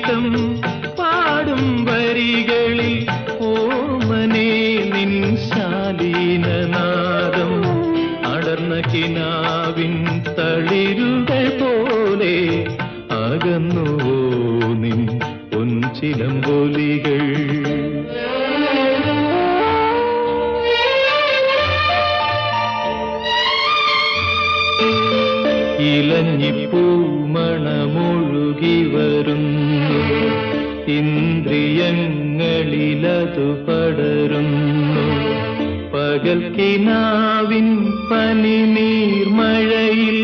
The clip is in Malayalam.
ഗീതം പാടും വരികളിൽ ഓമനേ നിൻ ശാലീനനാദം അടർന്ന കിനാവിൻ തളിരുകൾ പോലെ അകന്നുവോ നിൻ പൊൻചിലമ്പൊലികൾ. ഇലഞ്ഞിപ്പൂമണമൊഴുകി വരുന്നു, ഇന്ദ്രിയങ്ങളിലതു പടരുന്നു. പകൽ കിനാവിൻ പനിനീർമഴയിൽ